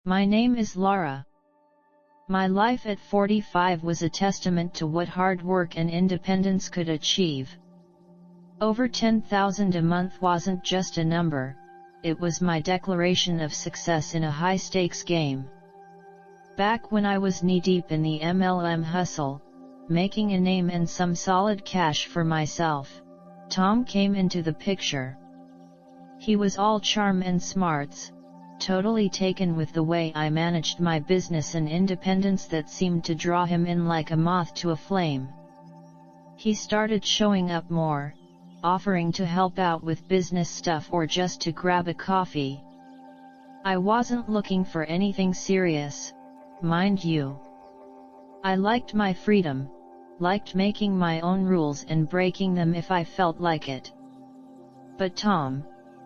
My name is Laura. My life at 45 was a testament to what hard work and independence could achieve. Over 10,000 a month wasn't just a number, it was my declaration of success in a high-stakes game. Back when I was knee-deep in the MLM hustle, making a name and some solid cash for myself, Tom came into the picture. He was all charm and smarts, totally taken with the way I managed my business and independence that seemed to draw him in like a moth to a flame. He started showing up more, offering to help out with business stuff or just to grab a coffee. I wasn't looking for anything serious, mind you. I liked my freedom, liked making my own rules and breaking them if I felt like it. But Tom,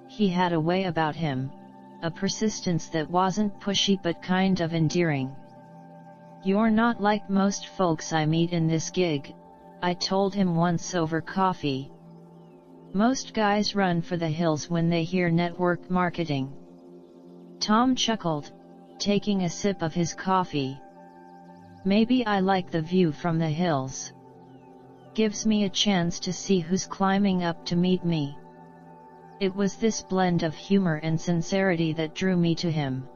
he had a way about him, a persistence that wasn't pushy but kind of endearing. "You're not like most folks I meet in this gig," I told him once over coffee. "Most guys run for the hills when they hear network marketing." Tom chuckled, taking a sip of his coffee. "Maybe I like the view from the hills. Gives me a chance to see who's climbing up to meet me." It was this blend of humor and sincerity that drew me to him.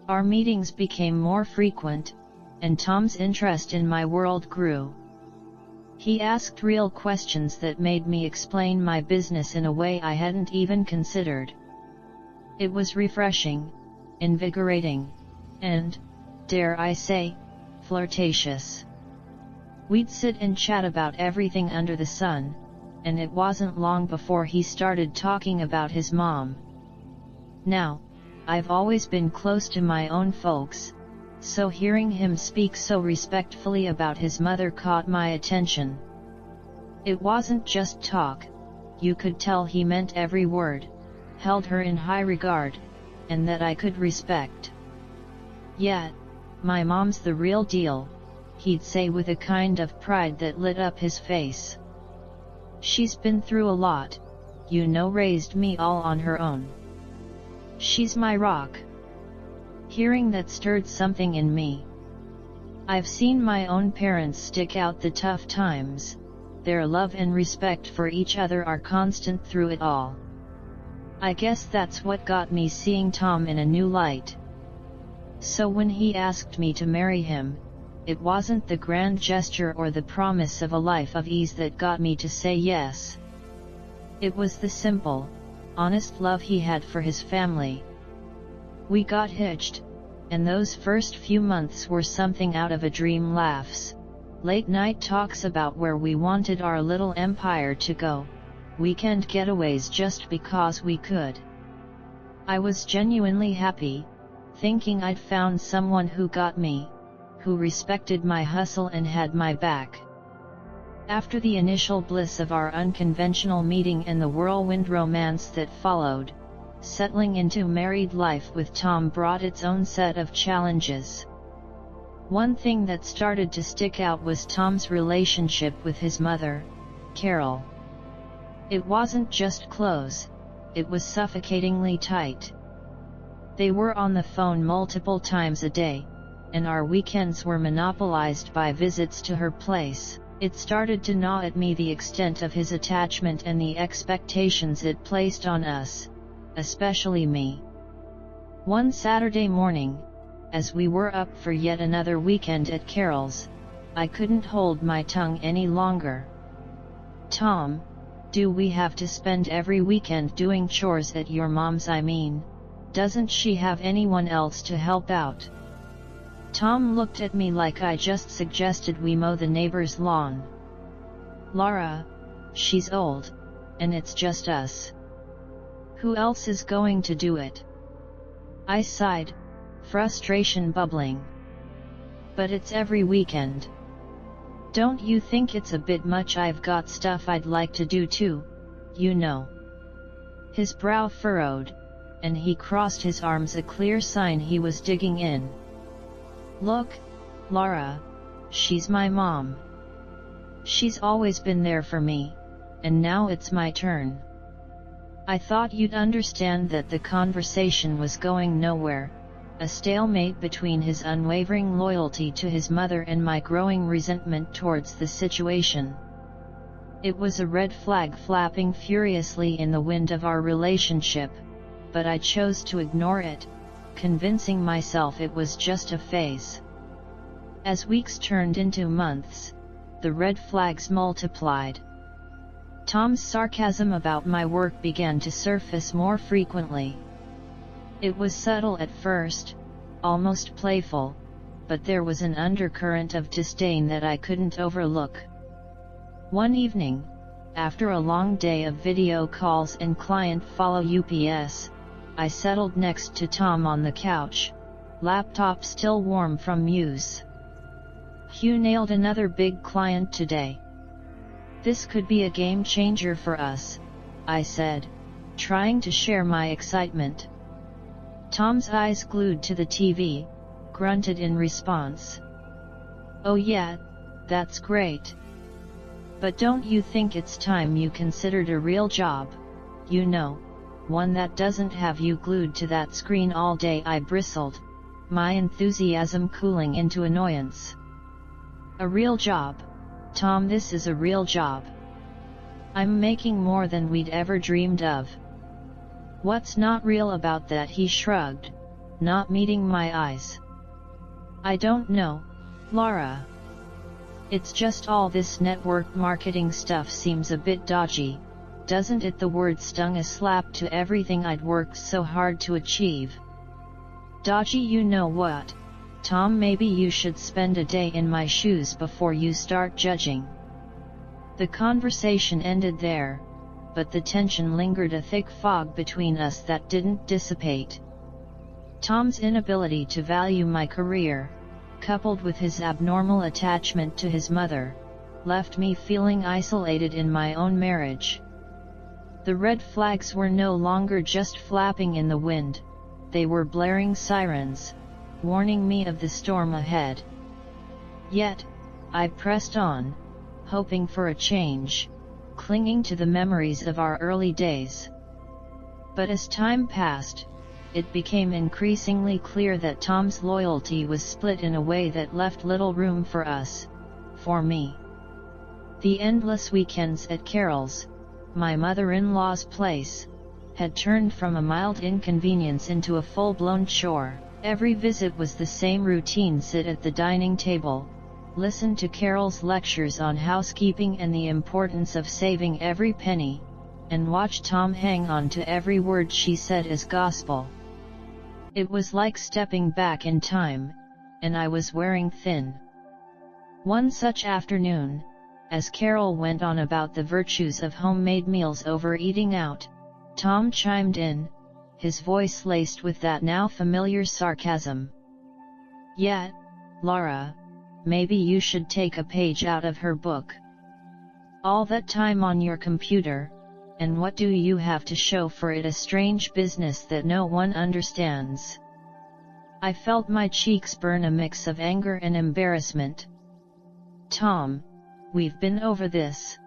Our meetings became more frequent, and Tom's interest in my world grew. He asked real questions that made me explain my business in a way I hadn't even considered. It was refreshing, invigorating, and, dare I say, flirtatious. We'd sit and chat about everything under the sun, and it wasn't long before he started talking about his mom. Now, I've always been close to my own folks, so hearing him speak so respectfully about his mother caught my attention. It wasn't just talk, you could tell he meant every word, held her in high regard, and that I could respect. "Yeah, my mom's the real deal," he'd say with a kind of pride that lit up his face. "She's been through a lot, raised me all on her own. She's my rock." Hearing that stirred something in me. I've seen my own parents stick out the tough times, their love and respect for each other are constant through it all. I guess that's what got me seeing Tom in a new light. So when he asked me to marry him, it wasn't the grand gesture or the promise of a life of ease that got me to say yes. It was the simple, honest love he had for his family. We got hitched, and those first few months were something out of a dream. Laughs, late night talks about where we wanted our little empire to go, weekend getaways just because we could. I was genuinely happy, thinking I'd found someone who got me, who respected my hustle and had my back. After the initial bliss of our unconventional meeting and the whirlwind romance that followed, settling into married life with Tom brought its own set of challenges. One thing that started to stick out was Tom's relationship with his mother, Carol. It wasn't just close, it was suffocatingly tight. They were on the phone multiple times a day, and our weekends were monopolized by visits to her place. It started to gnaw at me the extent of his attachment and the expectations it placed on us, especially me. One Saturday morning, as we were up for yet another weekend at Carol's, I couldn't hold my tongue any longer. "Tom, do we have to spend every weekend doing chores at your mom's? I mean, doesn't she have anyone else to help out?" Tom looked at me like I just suggested we mow the neighbor's lawn. "Laura, she's old, and it's just us. Who else is going to do it?" I sighed, frustration bubbling. "But it's every weekend. Don't you think it's a bit much? I've got stuff I'd like to do too, His brow furrowed, and he crossed his arms, a clear sign he was digging in. "Look, Laura, she's my mom. She's always been there for me, and now it's my turn. I thought you'd understand that." The conversation was going nowhere, a stalemate between his unwavering loyalty to his mother and my growing resentment towards the situation. It was a red flag flapping furiously in the wind of our relationship, but I chose to ignore it, convincing myself it was just a phase. As weeks turned into months, the red flags multiplied. Tom's sarcasm about my work began to surface more frequently. It was subtle at first, almost playful, but there was an undercurrent of disdain that I couldn't overlook. One evening, after a long day of video calls and client follow UPS, I settled next to Tom on the couch, laptop still warm from use. "You nailed another big client today. This could be a game changer for us," I said, trying to share my excitement. Tom's eyes glued to the TV, grunted in response. "Oh yeah, that's great. But don't you think it's time you considered a real job, you know, one that doesn't have you glued to that screen all day?" I bristled, my enthusiasm cooling into annoyance. "A real job, Tom, this is a real job. I'm making more than we'd ever dreamed of." "What's not real about that?" he shrugged, not meeting my eyes. "I don't know, Laura. It's just all this network marketing stuff seems a bit dodgy, doesn't it?" The word stung a slap to everything I'd worked so hard to achieve. "Dodgy? You know what, Tom, maybe you should spend a day in my shoes before you start judging." The conversation ended there, but the tension lingered, a thick fog between us that didn't dissipate. Tom's inability to value my career, coupled with his abnormal attachment to his mother, left me feeling isolated in my own marriage. The red flags were no longer just flapping in the wind, they were blaring sirens, warning me of the storm ahead. Yet, I pressed on, hoping for a change, clinging to the memories of our early days. But as time passed, it became increasingly clear that Tom's loyalty was split in a way that left little room for us, for me. The endless weekends at Carol's, my mother-in-law's place, had turned from a mild inconvenience into a full-blown chore. Every visit was the same routine: sit at the dining table, listen to Carol's lectures on housekeeping and the importance of saving every penny, and watch Tom hang on to every word she said as gospel. It was like stepping back in time, and I was wearing thin. One such afternoon, as Carol went on about the virtues of homemade meals over eating out, Tom chimed in, his voice laced with that now familiar sarcasm. "Yeah, Laura, maybe you should take a page out of her book. All that time on your computer, and what do you have to show for it? A strange business that no one understands." I felt my cheeks burn, a mix of anger and embarrassment. "Tom, we've been over this.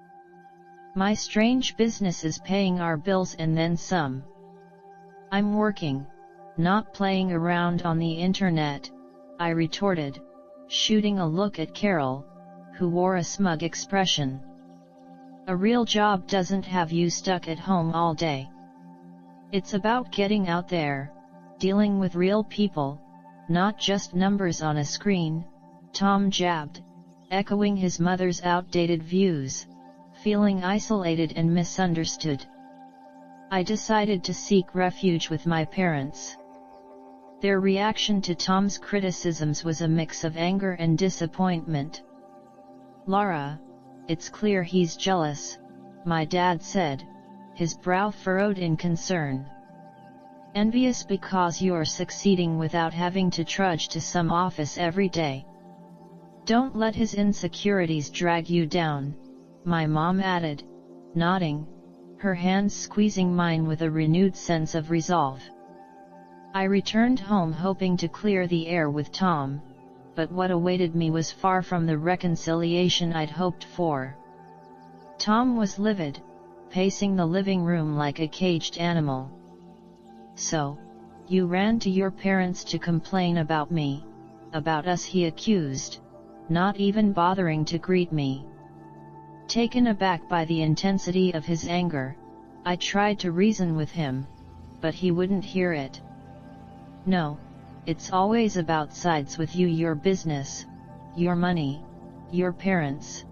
My strange business is paying our bills and then some. I'm working, not playing around on the internet," I retorted, shooting a look at Carol, who wore a smug expression. "A real job doesn't have you stuck at home all day. It's about getting out there, dealing with real people, not just numbers on a screen," Tom jabbed, echoing his mother's outdated views, feeling isolated and misunderstood. I decided to seek refuge with my parents. Their reaction to Tom's criticisms was a mix of anger and disappointment. "Laura, it's clear he's jealous," my dad said, his brow furrowed in concern. "Envious because you're succeeding without having to trudge to some office every day. Don't let his insecurities drag you down," my mom added, nodding, her hands squeezing mine with a renewed sense of resolve. I returned home hoping to clear the air with Tom, but what awaited me was far from the reconciliation I'd hoped for. Tom was livid, pacing the living room like a caged animal. "So, You ran to your parents to complain about me, about us, he accused, not even bothering to greet me. Taken aback by the intensity of his anger, I tried to reason with him, but he wouldn't hear it. No, it's always about sides with you, your business, your money, your parents.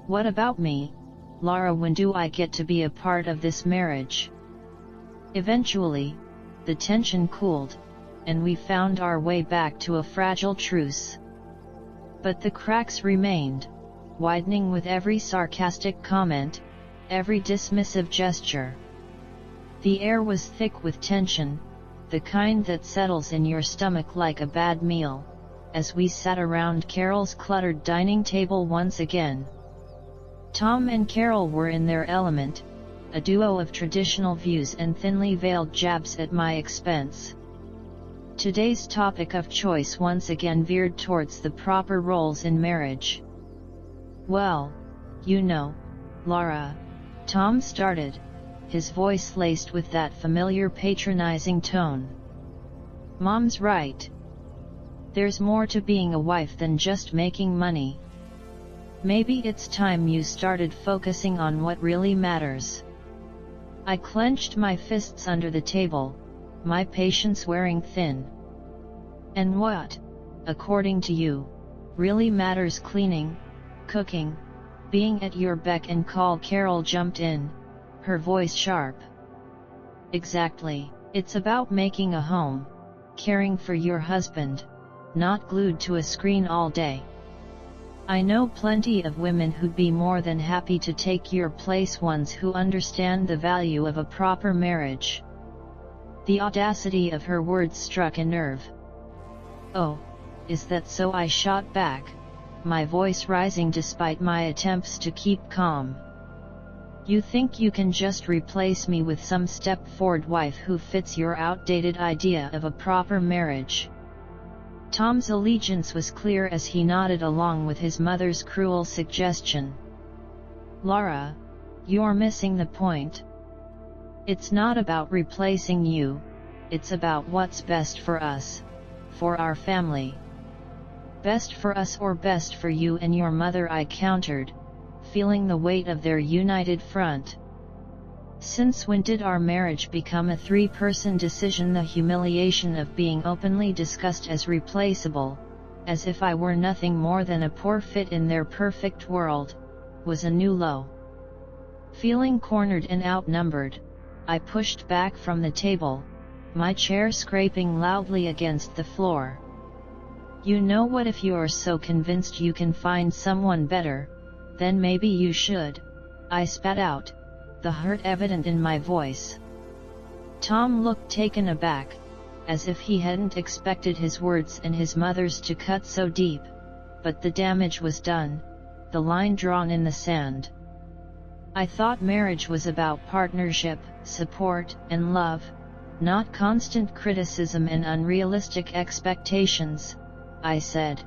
What about me, Lara? When do I get to be a part of this marriage? Eventually, the tension cooled, and we found our way back to a fragile truce. But the cracks remained, widening with every sarcastic comment, every dismissive gesture. The air was thick with tension, the kind that settles in your stomach like a bad meal, as we sat around Carol's cluttered dining table once again. Tom and Carol were in their element, a duo of traditional views and thinly veiled jabs at my expense. Today's topic of choice once again veered towards the proper roles in marriage. Well, you know, Lara, Tom started, his voice laced with that familiar patronizing tone. Mom's right. There's more to being a wife than just making money. Maybe it's time you started focusing on what really matters. I clenched my fists under the table, my patience wearing thin. And what, according to you, really matters? Cleaning, cooking, being at your beck and call? Carol jumped in, her voice sharp. Exactly, it's about making a home, caring for your husband, not glued to a screen all day. I know plenty of women who'd be more than happy to take your place, ones who understand the value of a proper marriage. The audacity of her words struck a nerve. Oh, is that so? I shot back, my voice rising despite my attempts to keep calm. You think you can just replace me with some step-forward wife who fits your outdated idea of a proper marriage? Tom's allegiance was clear as he nodded along with his mother's cruel suggestion. Lara, you're missing the point. It's not about replacing you, it's about what's best for us, for our family. Best for us or best for you and your mother? I countered, feeling the weight of their united front. Since when did our marriage become a three-person decision? The humiliation of being openly discussed as replaceable, as if I were nothing more than a poor fit in their perfect world, was a new low. Feeling cornered and outnumbered, I pushed back from the table, my chair scraping loudly against the floor. You know what? If you're so convinced you can find someone better, then maybe you should, I spat out, the hurt evident in my voice. Tom looked taken aback, as if he hadn't expected his words and his mother's to cut so deep, but the damage was done, the line drawn in the sand. I thought marriage was about partnership, support, and love, not constant criticism and unrealistic expectations, I said,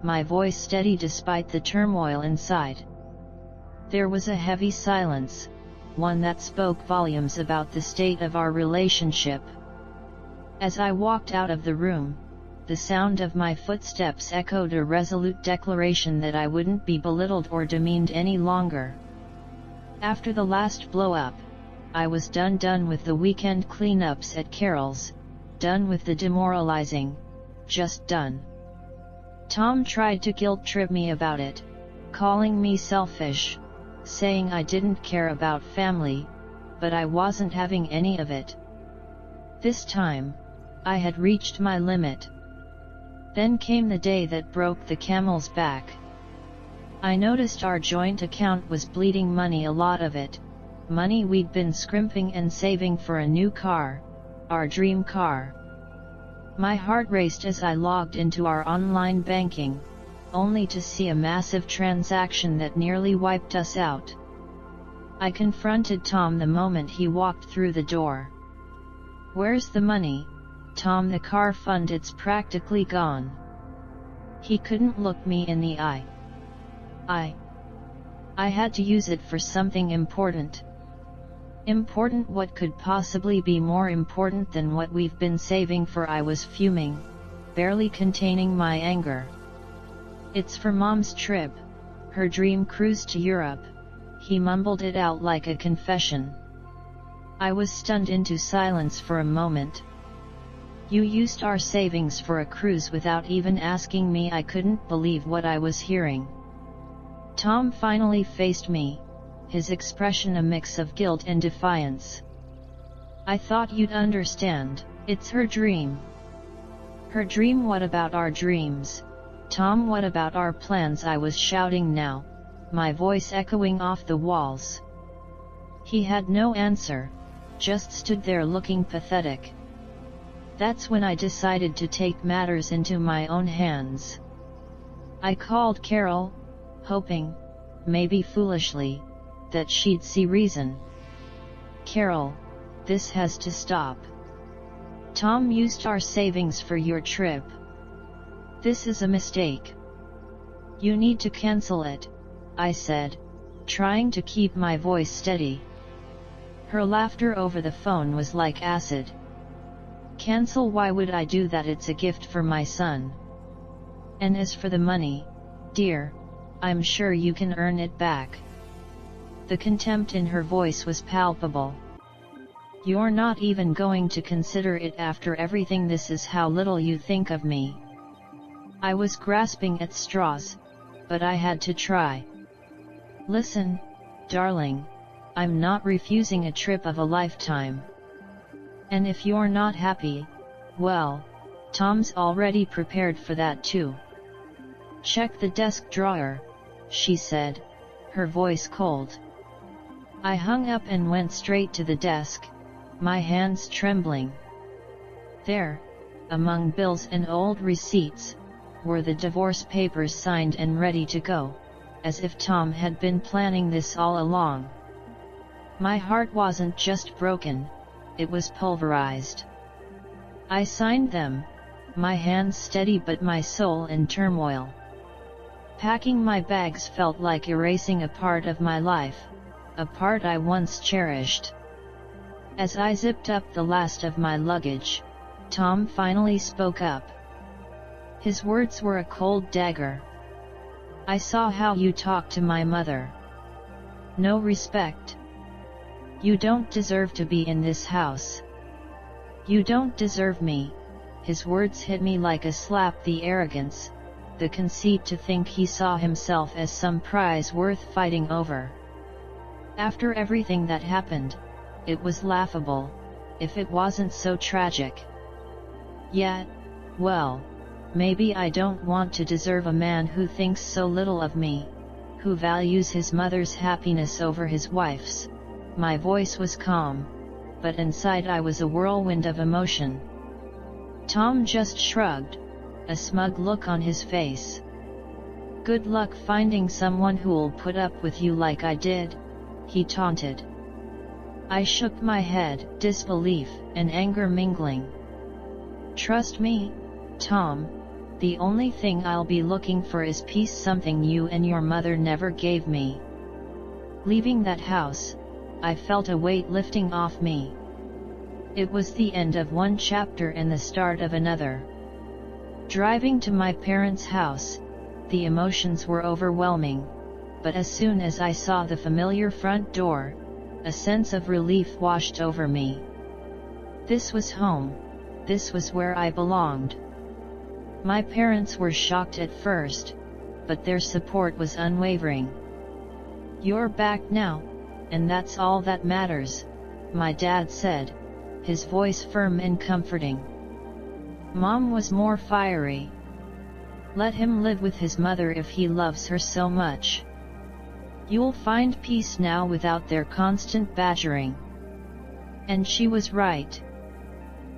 my voice steady despite the turmoil inside. There was a heavy silence, one that spoke volumes about the state of our relationship. As I walked out of the room, the sound of my footsteps echoed a resolute declaration that I wouldn't be belittled or demeaned any longer. After the last blow-up, I was done with the weekend cleanups at Carol's, done with the demoralizing, just done. Tom tried to guilt-trip me about it, calling me selfish, saying I didn't care about family, but I wasn't having any of it. This time, I had reached my limit. Then came the day that broke the camel's back. I noticed our joint account was bleeding money, a lot of it, money we'd been scrimping and saving for a new car, our dream car. My heart raced as I logged into our online banking, only to see a massive transaction that nearly wiped us out. I confronted Tom the moment he walked through the door. Where's the money, Tom? The car fund, it's practically gone. He couldn't look me in the eye. I had to use it for something important. Important? What could possibly be more important than what we've been saving for? I was fuming, barely containing my anger. It's for Mom's trip, her dream cruise to Europe. He mumbled it out like a confession. I was stunned into silence for a moment. You used our savings for a cruise without even asking me. I couldn't believe what I was hearing. Tom finally faced me, his expression a mix of guilt and defiance. I thought you'd understand. It's her dream. Her dream? What about our dreams? Tom, what about our plans? I was shouting now, my voice echoing off the walls. He had no answer, just stood there looking pathetic. That's when I decided to take matters into my own hands. I called Carol, hoping, maybe foolishly, that she'd see reason. Carol, this has to stop. Tom used our savings for your trip. This is a mistake. You need to cancel it, I said, trying to keep my voice steady. Her laughter over the phone was like acid. Cancel? Why would I do that? It's a gift for my son. And as for the money, dear, I'm sure you can earn it back. The contempt in her voice was palpable. You're not even going to consider it after everything? This is how little you think of me. I was grasping at straws, but I had to try. Listen, darling, I'm not refusing a trip of a lifetime. And if you're not happy, well, Tom's already prepared for that too. Check the desk drawer, she said, her voice cold. I hung up and went straight to the desk, my hands trembling. There, among bills and old receipts, were the divorce papers signed and ready to go, as if Tom had been planning this all along. My heart wasn't just broken, it was pulverized. I signed them, my hands steady but my soul in turmoil. Packing my bags felt like erasing a part of my life, a part I once cherished. As I zipped up the last of my luggage, Tom finally spoke up. His words were a cold dagger. I saw how you talked to my mother. No respect. You don't deserve to be in this house. You don't deserve me. His words hit me like a slap. The arrogance, the conceit to think he saw himself as some prize worth fighting over. After everything that happened, it was laughable, if it wasn't so tragic. Yet, well, maybe I don't want to deserve a man who thinks so little of me, who values his mother's happiness over his wife's. My voice was calm, but inside I was a whirlwind of emotion. Tom just shrugged, a smug look on his face. Good luck finding someone who'll put up with you like I did, he taunted. I shook my head, disbelief and anger mingling. Trust me, Tom, the only thing I'll be looking for is peace, something you and your mother never gave me. Leaving that house, I felt a weight lifting off me. It was the end of one chapter and the start of another. Driving to my parents' house, the emotions were overwhelming, but as soon as I saw the familiar front door, a sense of relief washed over me. This was home, this was where I belonged. My parents were shocked at first, but their support was unwavering. You're back now, and that's all that matters, my dad said, his voice firm and comforting. Mom was more fiery. Let him live with his mother if he loves her so much. You'll find peace now without their constant badgering. And she was right.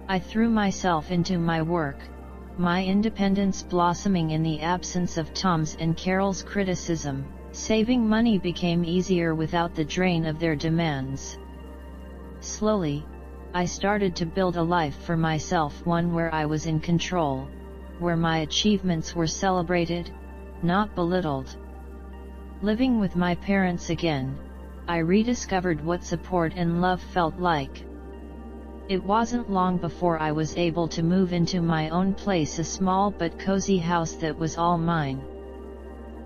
I threw myself into my work, my independence blossoming in the absence of Tom's and Carol's criticism. Saving money became easier without the drain of their demands. Slowly, I started to build a life for myself, one where I was in control, where my achievements were celebrated, not belittled. Living with my parents again, I rediscovered what support and love felt like. It wasn't long before I was able to move into my own place, a small but cozy house that was all mine.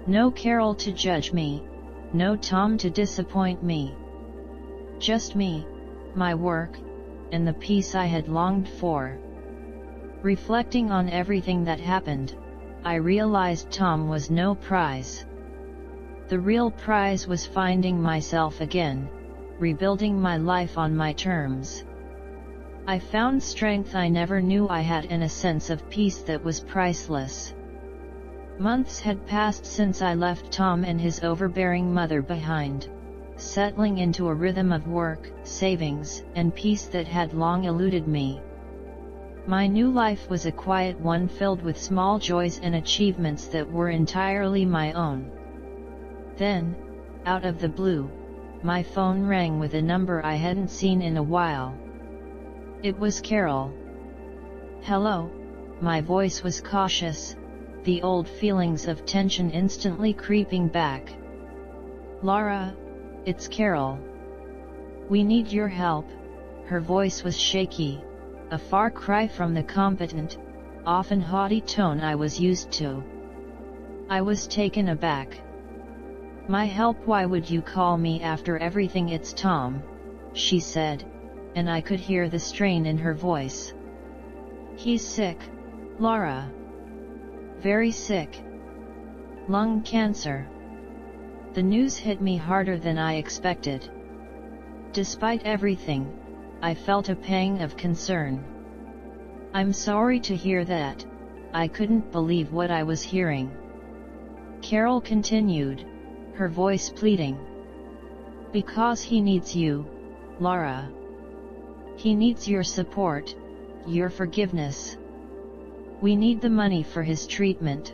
No Carol to judge me, no Tom to disappoint me. Just me, my work, and the peace I had longed for. Reflecting on everything that happened, I realized Tom was no prize. The real prize was finding myself again, rebuilding my life on my terms. I found strength I never knew I had and a sense of peace that was priceless. Months had passed since I left Tom and his overbearing mother behind, settling into a rhythm of work, savings, and peace that had long eluded me. My new life was a quiet one filled with small joys and achievements that were entirely my own. Then, out of the blue, my phone rang with a number I hadn't seen in a while. It was Carol. "Hello," my voice was cautious, the old feelings of tension instantly creeping back. "Laura, it's Carol. We need your help." Her voice was shaky, a far cry from the competent, often haughty tone I was used to. I was taken aback. "My help? Why would you call me after everything?" "It's Tom," she said, and I could hear the strain in her voice. "He's sick, Laura. Very sick. Lung cancer." The news hit me harder than I expected. Despite everything, I felt a pang of concern. "I'm sorry to hear that," I couldn't believe what I was hearing. Carol continued, her voice pleading. "Because he needs you, Laura. He needs your support, your forgiveness. We need the money for his treatment.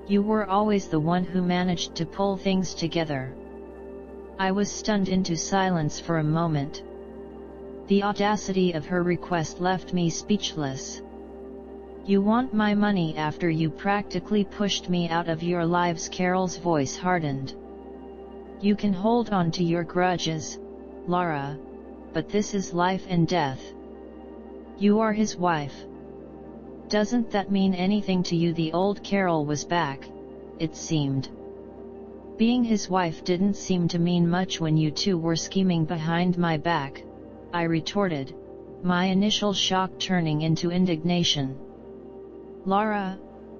You were always the one who managed to pull things together." I was stunned into silence for a moment. The audacity of her request left me speechless. "You want my money after you practically pushed me out of your lives?" Carol's voice hardened. "You can hold on to your grudges, Laura, but this is life and death. You are his wife. Doesn't that mean anything to you?" The old Carol was back, it seemed. "Being his wife didn't seem to mean much when you two were scheming behind my back," I retorted, my initial shock turning into indignation. "Laura,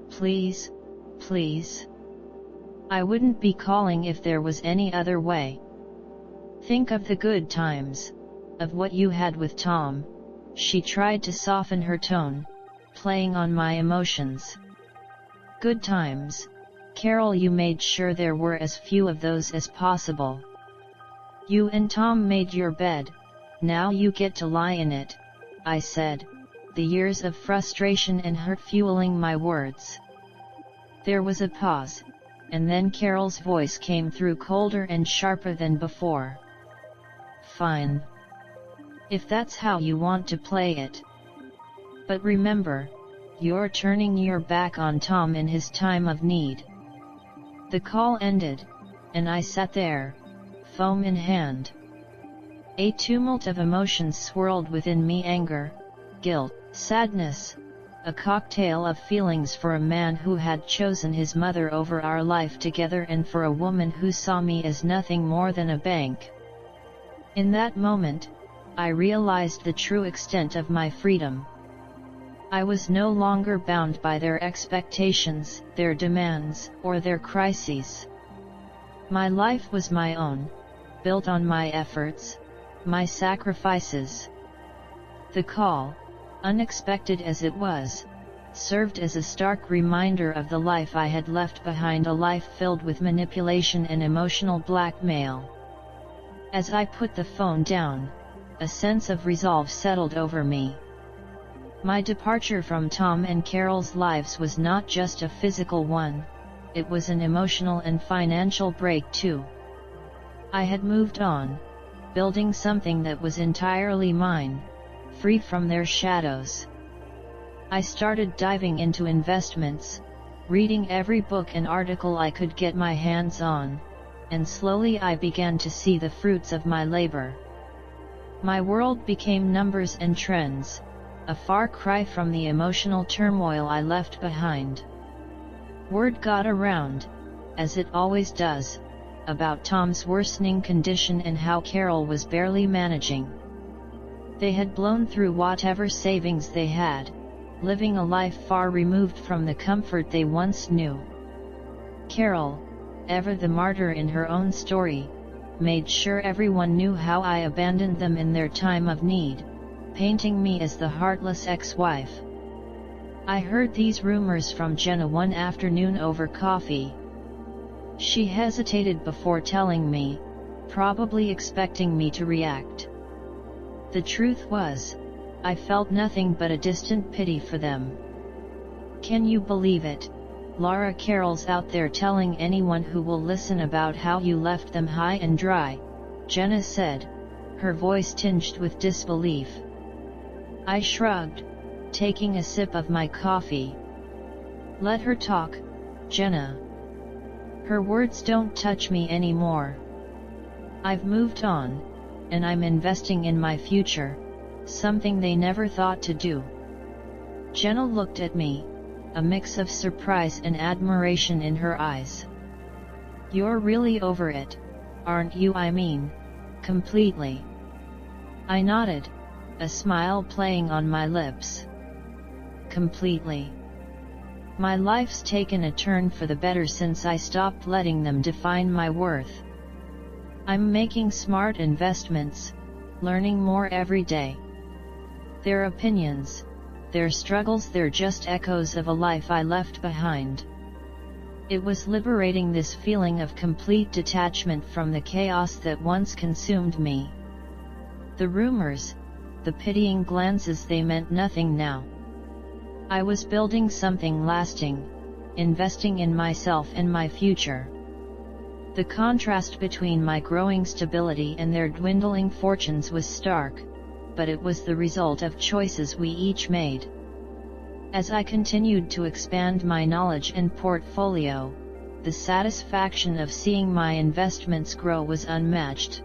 please, please. I wouldn't be calling if there was any other way. Think of the good times, of what you had with Tom." She tried to soften her tone, playing on my emotions. "Good times, Carol? You made sure there were as few of those as possible. You and Tom made your bed, now you get to lie in it," I said, the years of frustration and hurt fueling my words. There was a pause, and then Carol's voice came through colder and sharper than before. "Fine. If that's how you want to play it. But remember, you're turning your back on Tom in his time of need." The call ended, and I sat there, phone in hand. A tumult of emotions swirled within me: anger, guilt, sadness, a cocktail of feelings for a man who had chosen his mother over our life together, and for a woman who saw me as nothing more than a bank. In that moment, I realized the true extent of my freedom. I was no longer bound by their expectations, their demands, or their crises. My life was my own, built on my efforts, my sacrifices. The call, unexpected as it was, served as a stark reminder of the life I had left behind, a life filled with manipulation and emotional blackmail. As I put the phone down, a sense of resolve settled over me. My departure from Tom and Carol's lives was not just a physical one, it was an emotional and financial break too. I had moved on, building something that was entirely mine, free from their shadows. I started diving into investments, reading every book and article I could get my hands on, and slowly I began to see the fruits of my labor. My world became numbers and trends, a far cry from the emotional turmoil I left behind. Word got around, as it always does, about Tom's worsening condition and how Carol was barely managing. They had blown through whatever savings they had, living a life far removed from the comfort they once knew. Carol, ever the martyr in her own story, made sure everyone knew how I abandoned them in their time of need, painting me as the heartless ex-wife. I heard these rumors from Jenna one afternoon over coffee. She hesitated before telling me, probably expecting me to react. The truth was, I felt nothing but a distant pity for them. Can you believe it, Laura? Carol's out there telling anyone who will listen about how you left them high and dry, Jenna said, her voice tinged with disbelief. I shrugged, taking a sip of my coffee. Let her talk, Jenna. Her words don't touch me anymore. I've moved on, and I'm investing in my future, something they never thought to do. Jenna looked at me, a mix of surprise and admiration in her eyes. You're really over it, aren't you? I mean, completely. I nodded, a smile playing on my lips. Completely. My life's taken a turn for the better since I stopped letting them define my worth. I'm making smart investments, learning more every day. Their opinions, their struggles, they're just echoes of a life I left behind. It was liberating, this feeling of complete detachment from the chaos that once consumed me. The rumors, the pitying glances, they meant nothing now. I was building something lasting, investing in myself and my future. The contrast between my growing stability and their dwindling fortunes was stark, but it was the result of choices we each made. As I continued to expand my knowledge and portfolio, the satisfaction of seeing my investments grow was unmatched.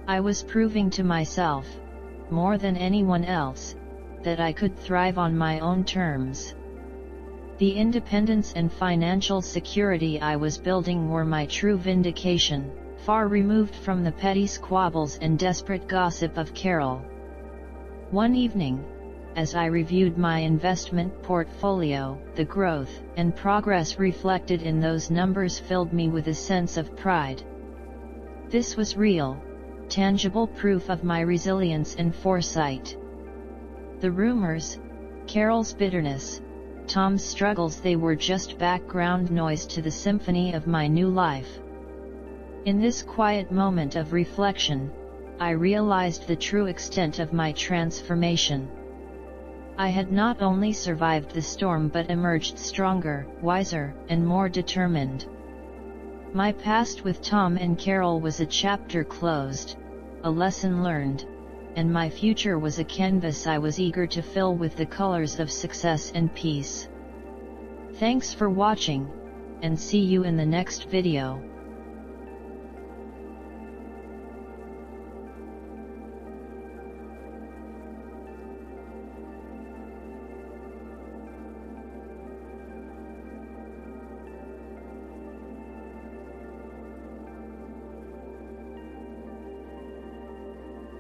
I was proving to myself, more than anyone else, that I could thrive on my own terms. The independence and financial security I was building were my true vindication, far removed from the petty squabbles and desperate gossip of Carol. One evening, as I reviewed my investment portfolio, the growth and progress reflected in those numbers filled me with a sense of pride. This was real, tangible proof of my resilience and foresight. The rumors, Carol's bitterness, Tom's struggles, they were just background noise to the symphony of my new life. In this quiet moment of reflection, I realized the true extent of my transformation. I had not only survived the storm but emerged stronger, wiser, and more determined. My past with Tom and Carol was a chapter closed, a lesson learned, and my future was a canvas I was eager to fill with the colors of success and peace. Thanks for watching, and see you in the next video.